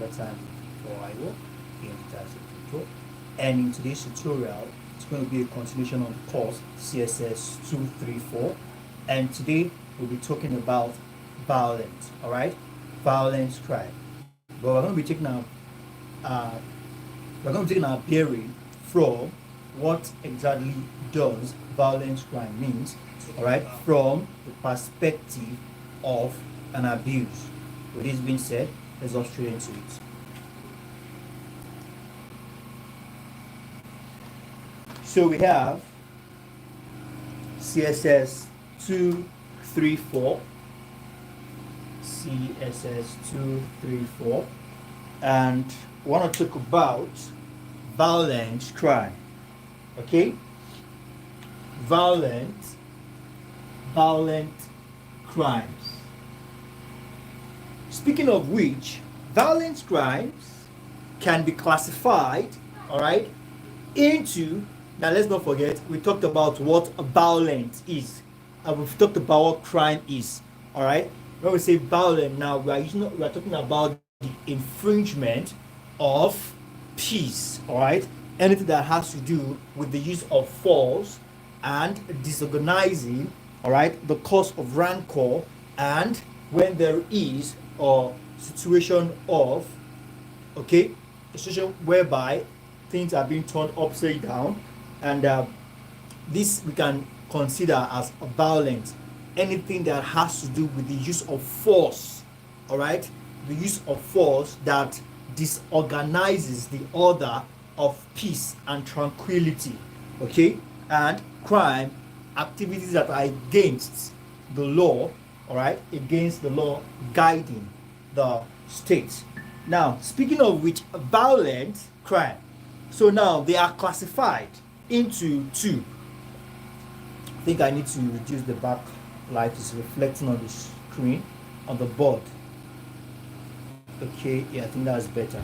another time with Tutor Ayo in the Tutor. And in today's tutorial, it's going to be a continuation of the course CSS243. And today we'll be talking about violence, all right? Violence crime. But we're going to be taking our bearing from what exactly does violence crime means, all right, from the perspective of an abuse. With this being said, let's go straight into it. So we have CSS234, CSS234, and I want to talk about violent crime. Okay? Violent crimes. Speaking of which, violent crimes can be classified, all right, into, now let's not forget, we talked about what violence is, and we've talked about what crime is, all right? When we say violent now, we are talking about the infringement of peace, all right? Anything that has to do with the use of force and disorganizing, all right, the cause of rancor, and when there is a situation of, okay, a situation whereby things are being turned upside down, and this we can consider as a violence. Anything that has to do with the use of force, all right, the use of force that disorganizes the order of peace and tranquility, okay, and crime, activities that are against the law, all right, against the law guiding the state. Now, speaking of which, violent crime, so now they are classified into two. I think I need to reduce the backlight. It's reflecting on the screen, on the board. Okay, yeah, I think that's better.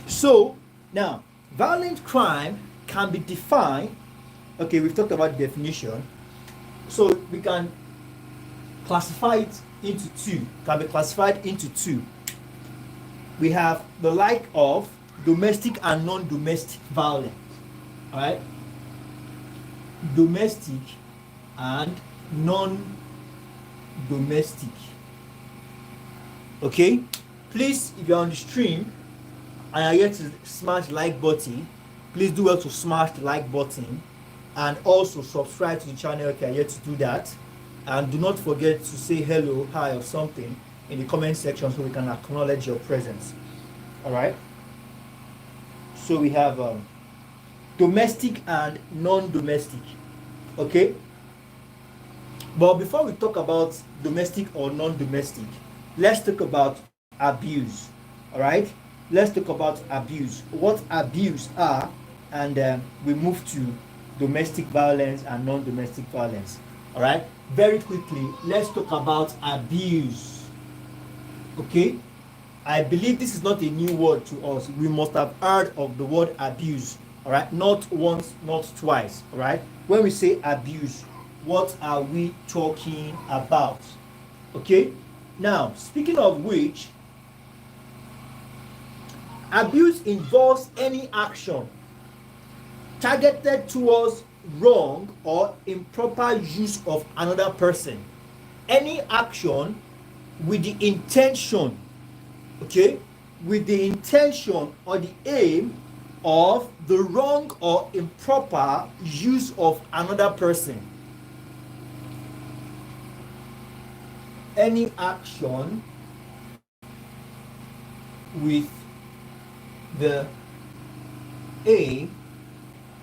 So now, violent crime can be defined. Okay, we've talked about the definition. So we can classify it into two. Can be classified into two. We have the like of domestic and non-domestic violence. All right, domestic and non-domestic. Okay, please, if you're on the stream and are yet to smash the like button, please do well to smash the like button, and also subscribe to the channel if you are yet to do that. And do not forget to say hello, hi, or something in the comment section so we can acknowledge your presence. All right, so we have domestic and non-domestic. Okay, but before we talk about domestic or non-domestic, let's talk about abuse. All right, let's talk about abuse, what abuse are, and we move to domestic violence and non-domestic violence. All right, very quickly, let's talk about abuse. Okay, I believe this is not a new word to us. We must have heard of the word abuse, all right, not once, not twice. All right, when we say abuse, what are we talking about? Okay, now speaking of which, abuse involves any action targeted towards wrong or improper use of another person. Any action with the intention, okay, with the intention or the aim of the wrong or improper use of another person. Any action with the aim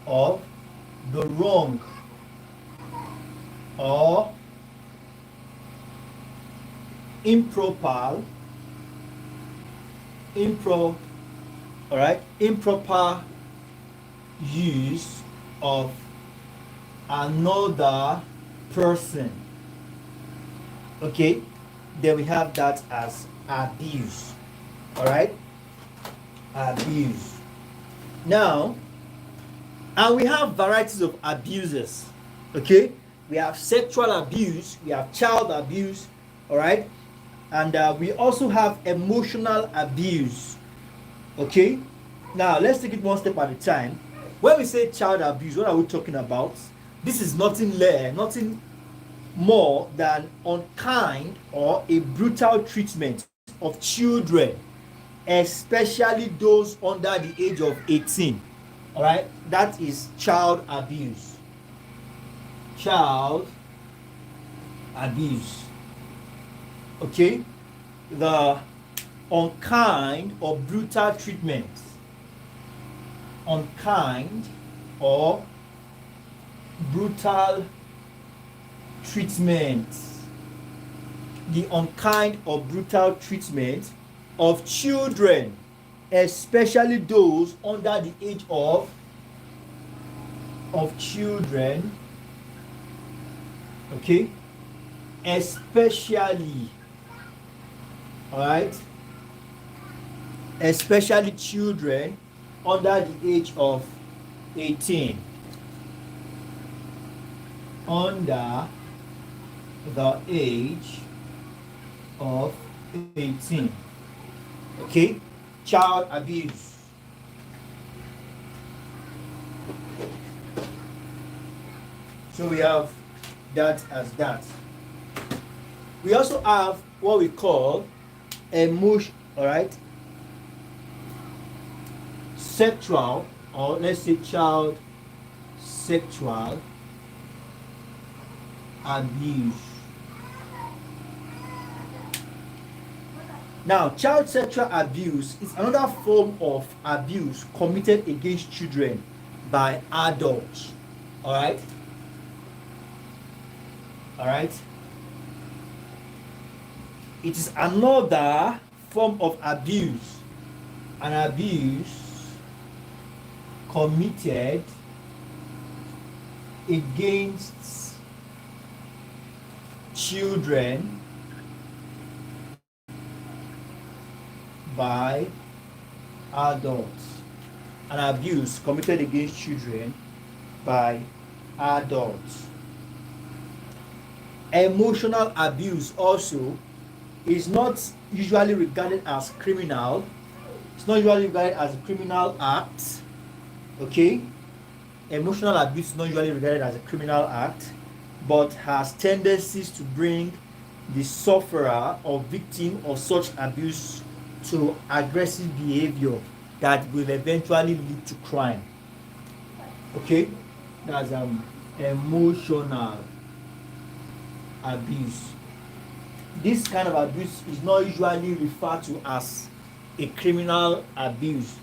of the wrong or improper use of another person. Okay, then we have that as abuse. All right, abuse. Now, and we have varieties of abuses. Okay, we have sexual abuse, we have child abuse, all right, And we also have emotional abuse. Okay, now let's take it one step at a time. When we say child abuse, what are we talking about? This is nothing more than unkind or a brutal treatment of children, especially those under the age of 18. All right, that is child abuse. Child abuse. Okay, the unkind or brutal treatment. Unkind or brutal treatment. The unkind or brutal treatment of children, especially those under the age of children. Okay, especially, all right, especially children under the age of 18. Under the age of 18. Okay, child abuse. So we have that as that. We also have what we call emotion, all right, sexual, or let's say child sexual abuse. Now, child sexual abuse is another form of abuse committed against children by adults. All right. All right. It is another form of abuse, an abuse committed against children by adults. An abuse committed against children by adults. Emotional abuse also is not usually regarded as criminal. It's not usually regarded as a criminal act. Okay? Emotional abuse is not usually regarded as a criminal act, but has tendencies to bring the sufferer or victim of such abuse to aggressive behavior that will eventually lead to crime. Okay? That's emotional abuse. This kind of abuse is not usually referred to as a criminal abuse.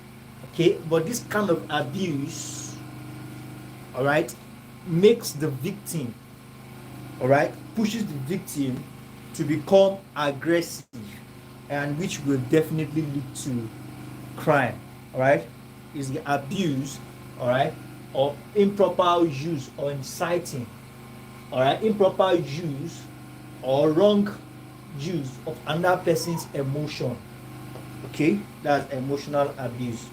Okay? But this kind of abuse, all right, makes the victim, all right, pushes the victim to become aggressive, and which will definitely lead to crime. All right, is the abuse, all right, or improper use or inciting, all right, improper use or wrong use of another person's emotion. Okay, that's emotional abuse.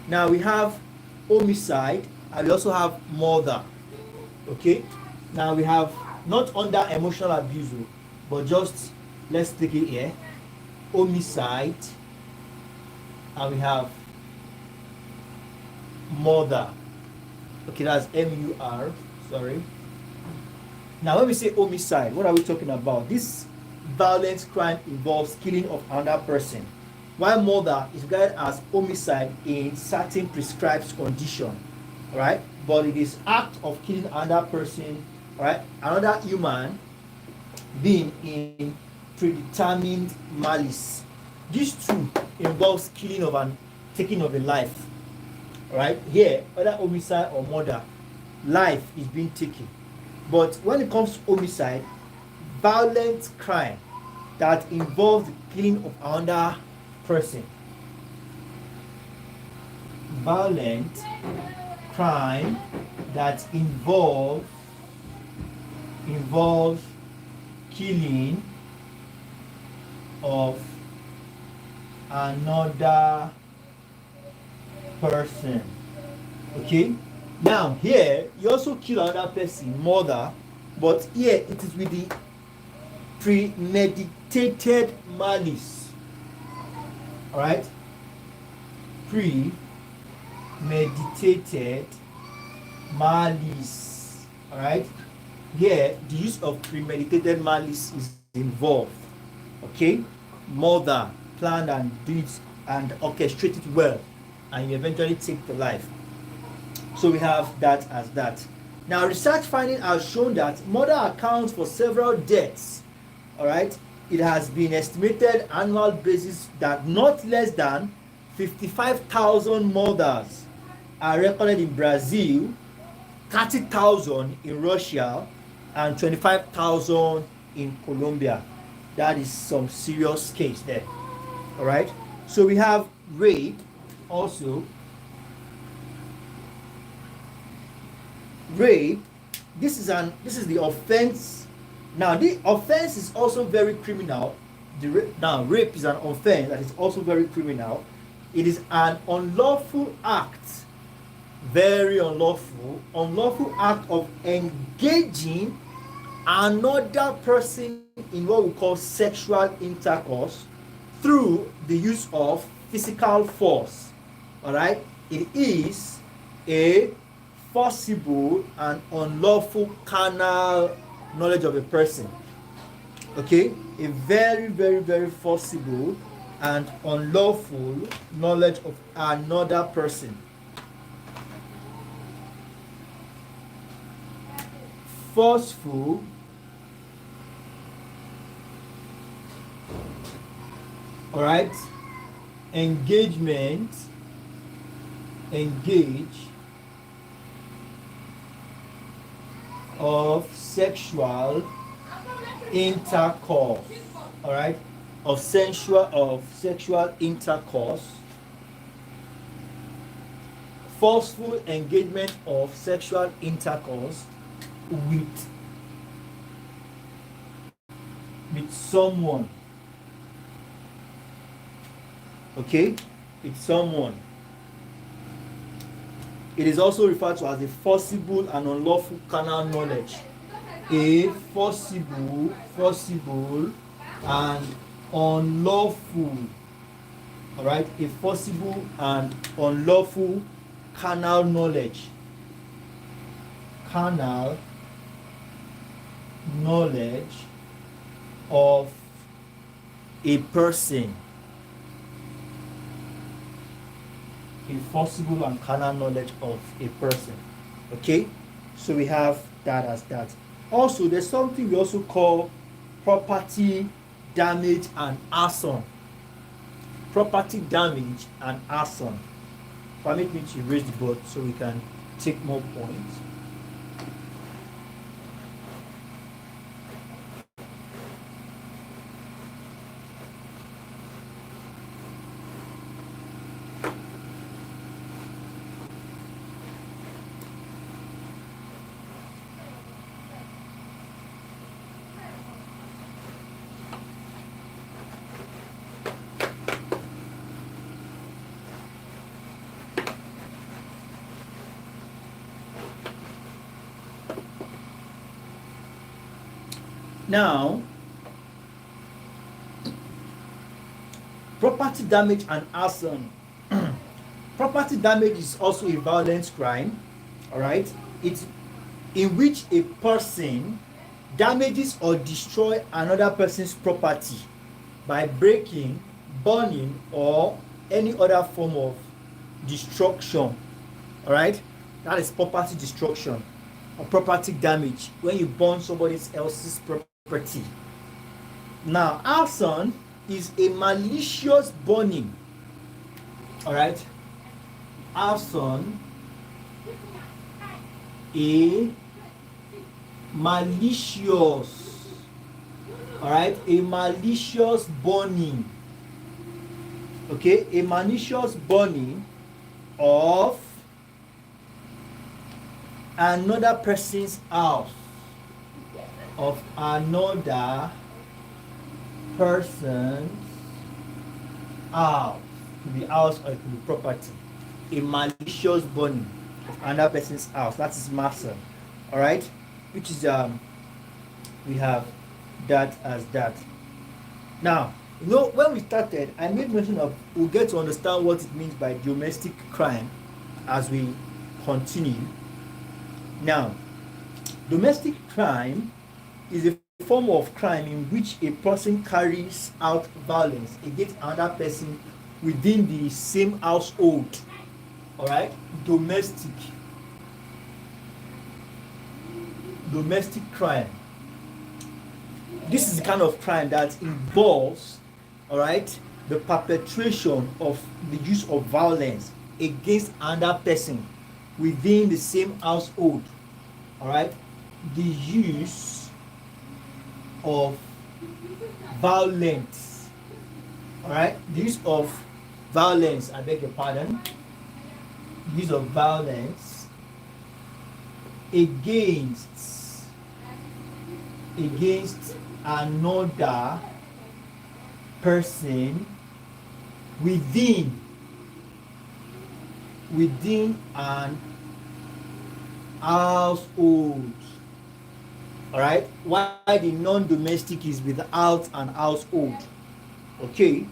Now we have homicide, and we also have murder. Okay, now we have not under emotional abuse, but just let's take it here, homicide, and we have murder. Okay, that's M-U-R, sorry. Now when we say homicide, what are we talking about? This violent crime involves killing of another person, while murder is regarded as homicide in certain prescribed condition. All right, but it is act of killing another person, all right, another human being in predetermined malice. These two involves killing of and taking of a life. All right, here whether homicide or murder, life is being taken. But when it comes to homicide, violent crime that involves the killing of another person. Violent crime that involves killing of another person. Okay, now here you also kill another person, murder, but here it is with the premeditated malice. All right, premeditated malice. All right, here the use of premeditated malice is involved. Okay, murder, plan and do it and orchestrate it well, and you eventually take the life. So we have that as that. Now, research finding has shown that murder accounts for several deaths. All right, it has been estimated annual basis that not less than 55,000 murders are recorded in Brazil, 30,000 in Russia, and 25,000 in Colombia. That is some serious case there. All right, so we have rape also. Rape, this is the offense. Now the offense is also very criminal. Now rape is an offense that is also very criminal. It is an unlawful act, very unlawful act of engaging another person in what we call sexual intercourse through the use of physical force. All right, it is a forcible and unlawful carnal knowledge of a person. Okay, a very forcible and unlawful knowledge of another person. Forceful all right, engage of sexual intercourse. All right, of sexual intercourse, forceful engagement of sexual intercourse with someone. Okay, with someone. It is also referred to as a forcible and unlawful carnal knowledge. A forcible and unlawful. All right, a forcible and unlawful carnal knowledge. Carnal knowledge of a person. A forcible and carnal knowledge of a person. Okay, so we have that as that. Also, there's something we also call property damage and arson. Property damage and arson. Permit me to raise the board so we can take more points. Now, property damage and arson. Property damage is also a violent crime, all right? It's in which a person damages or destroys another person's property by breaking, burning, or any other form of destruction, all right? That is property destruction or property damage, when you burn somebody else's property. Now, arson is a malicious burning. All right, arson, a malicious, all right, a malicious burning. Okay, a malicious burning of another person's house. Of another person's house. It could be house or it could be property. A malicious burning of another person's house. That is arson. Alright? Which is we have that as that. Now, when we started, I made mention of we'll get to understand what it means by domestic crime as we continue. Now, domestic crime is a form of crime in which a person carries out violence against another person within the same household. All right, domestic crime. This is the kind of crime that involves, all right, the perpetration of the use of violence against another person within the same household. All right, the use of violence. All right, the use of violence. I beg your pardon. Use of violence against another person within an household. All right, why the non-domestic is without an household. Okay,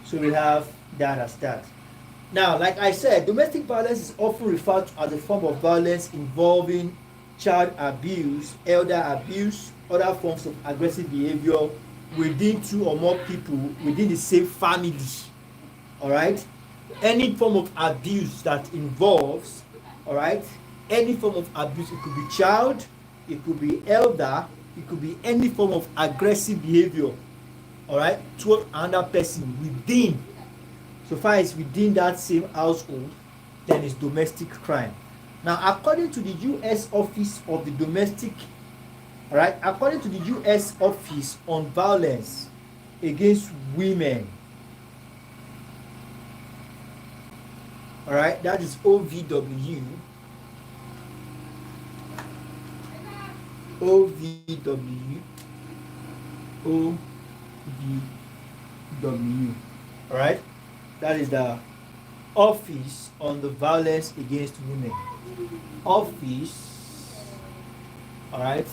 so we have that as that. Now, like I said, domestic violence is often referred to as a form of violence involving child abuse, elder abuse, other forms of aggressive behavior within two or more people within the same family. All right, any form of abuse that involves, all right, any form of abuse, it could be child, it could be elder, it could be any form of aggressive behavior, all right, toward another person within, so far as within that same household, then it's domestic crime. Now, according to the U.S. Office of the Domestic, all right, according to the U.S. Office on Violence Against Women, all right, that is OVW. OVW. All right, that is the Office on the Violence Against Women. Office, all right,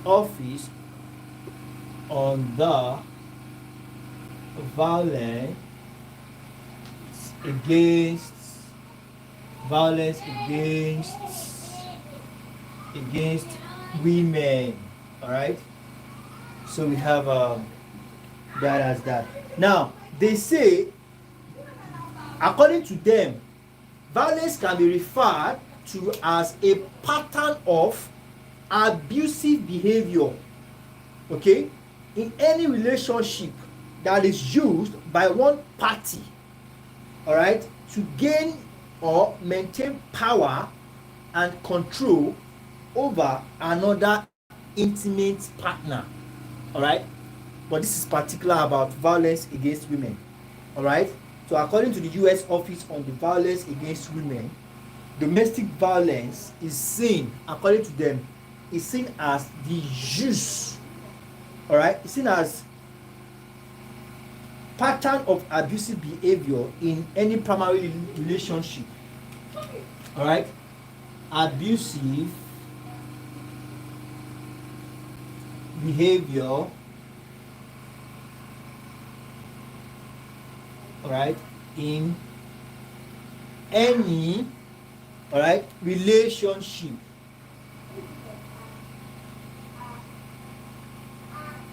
Office on the Violence against women. All right, so we have that as that. Now, they say, according to them, violence can be referred to as a pattern of abusive behavior, okay, in any relationship that is used by one party, all right, to gain or maintain power and control over another intimate partner. All right, but this is particular about violence against women. All right, so according to the U.S. Office on the Violence Against Women, domestic violence is seen, according to them, is seen as the use, all right, it's seen as pattern of abusive behavior in any primary relationship. All right, abusive behavior, all right, in any, all right, relationship,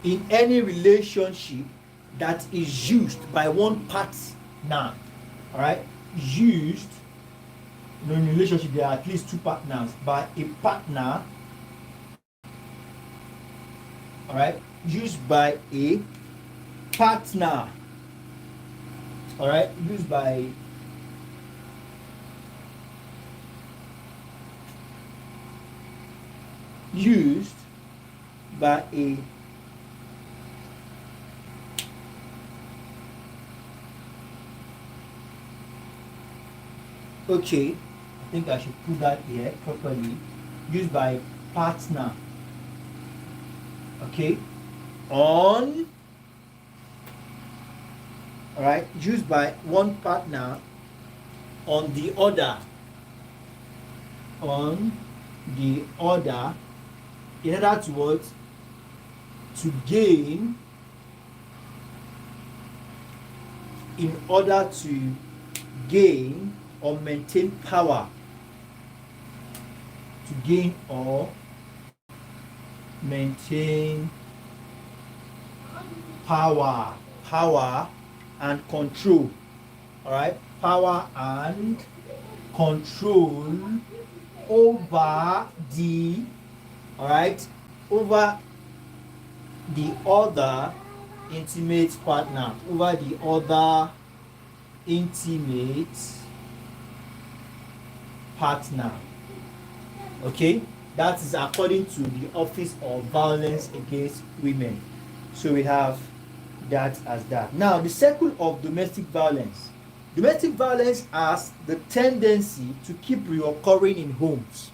in any relationship that is used by one partner. All right, used, in a relationship there are at least two partners, by a partner, all right, used by a partner, all right, used by a okay, I think I should put that here properly, used by partner, okay, on, all right, used by one partner on the other, in other words, to gain, in order to gain or maintain power, to gain or maintain power and control. All right, power and control over the, all right, over the other intimate partner, over the other intimate partner. Okay, that is according to the Office of Violence Against Women. So we have that as that. Now, the circle of domestic violence. Domestic violence has the tendency to keep reoccurring in homes.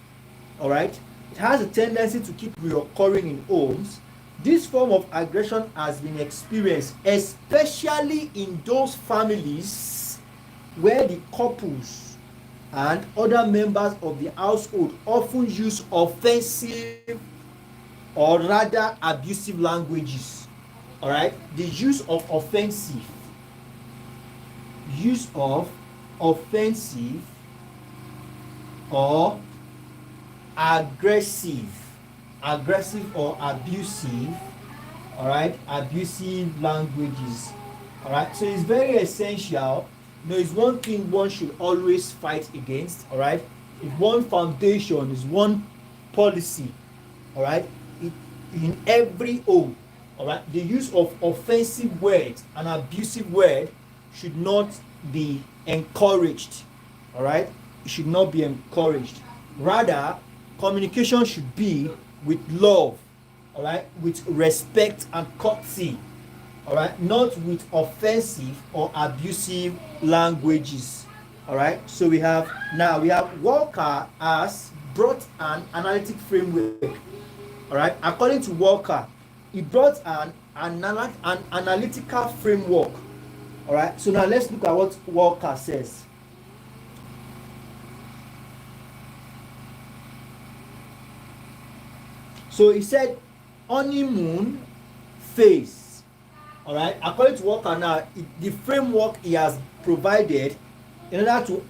All right, it has a tendency to keep reoccurring in homes. This form of aggression has been experienced especially in those families where the couples and other members of the household often use offensive or rather abusive languages. All right, the use of offensive or aggressive or abusive, all right, abusive languages. All right, so it's very essential. It's one thing one should always fight against. All right, it's one foundation, is one policy. All right, in every home. All right, the use of offensive words and abusive words should not be encouraged. All right, it should not be encouraged. Rather, communication should be with love, all right, with respect and courtesy, all right, not with offensive or abusive languages. All right, so we have Walker has brought an analytic framework. All right, according to Walker, he brought an analytical framework. All right, so now let's look at what Walker says. So he said honeymoon phase. All right, according to Walker now, the framework he has provided in order to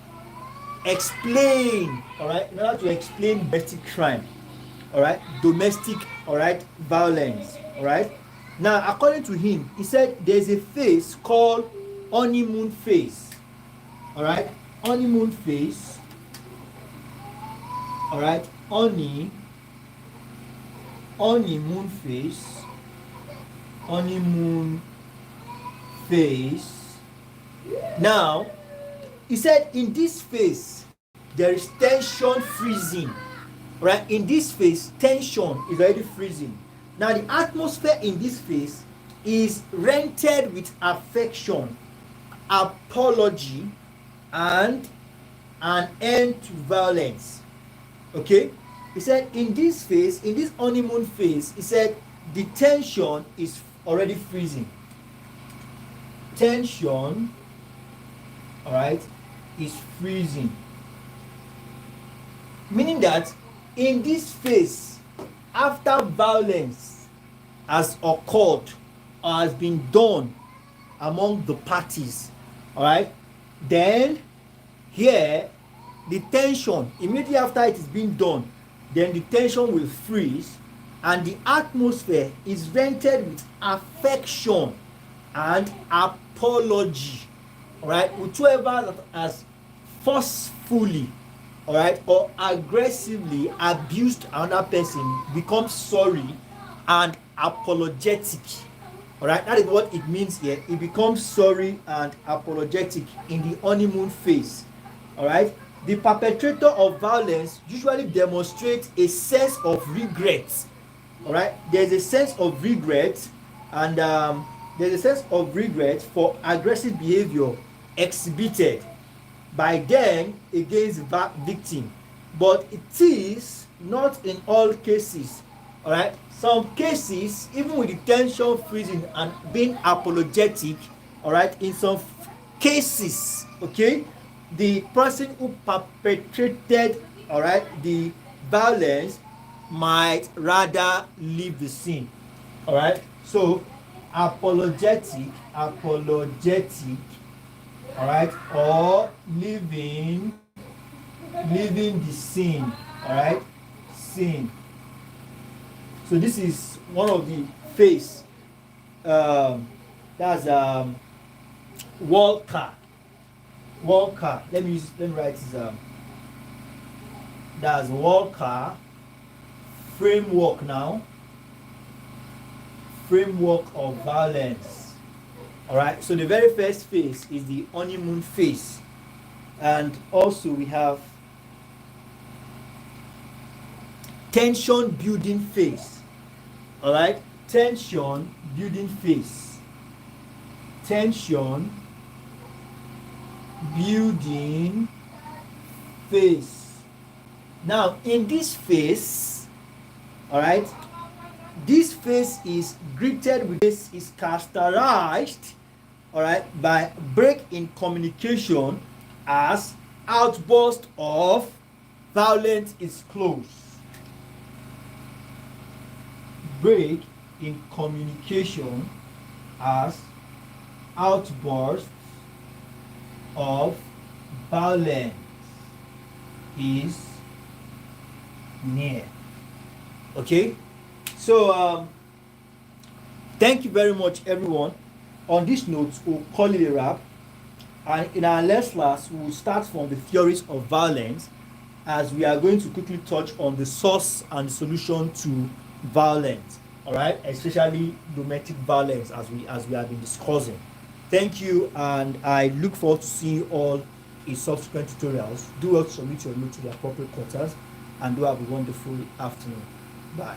explain, all right, in order to explain domestic crime, all right, domestic, all right, violence, all right. Now, according to him, he said there's a phase called honeymoon phase, all right, honeymoon phase, all right, honeymoon phase. Now, he said in this phase there is tension freezing. Right, in this phase tension is already freezing. Now the atmosphere in this phase is rendered with affection, apology, and an end to violence. Okay, he said in this phase, in this honeymoon phase, he said the tension is already freezing. Tension, all right, is freezing, meaning that in this phase, after violence has occurred or has been done among the parties, all right, then here the tension, immediately after it is being done, then the tension will freeze and the atmosphere is rendered with affection and apology, all right, whoever has forcefully, all right, or aggressively abused another person becomes sorry and apologetic. All right, that is what it means here. It becomes sorry and apologetic in the honeymoon phase. All right, the perpetrator of violence usually demonstrates a sense of regret. All right, there's a sense of regret, and there's a sense of regret for aggressive behavior exhibited by them against the victim, but it is not in all cases. All right, some cases, even with the tension freezing and being apologetic, all right, in some cases, okay, the person who perpetrated, all right, the violence might rather leave the scene. All right. So apologetic, all right, or leaving the scene, all right, scene. So this is one of the face. That's Walker. Let me write this. That's Walker framework now. Framework of violence. All right. So the very first phase is the honeymoon phase, and also we have tension building phase. All right. Tension building phase. Tension building phase. Now, in this phase, all right, this phase is greeted with this is characterized, all right, by break in communication as outburst of violence is close. Break in communication as outburst of violence is near. Okay, so thank you very much, everyone. On this note, we'll call it a wrap, and in our next class we'll start from the theories of violence, as we are going to quickly touch on the source and solution to violence, all right, especially domestic violence, as we have been discussing. Thank you, and I look forward to seeing you all in subsequent tutorials. Do well to submit your note to the appropriate quarters, and do have a wonderful afternoon. Bye.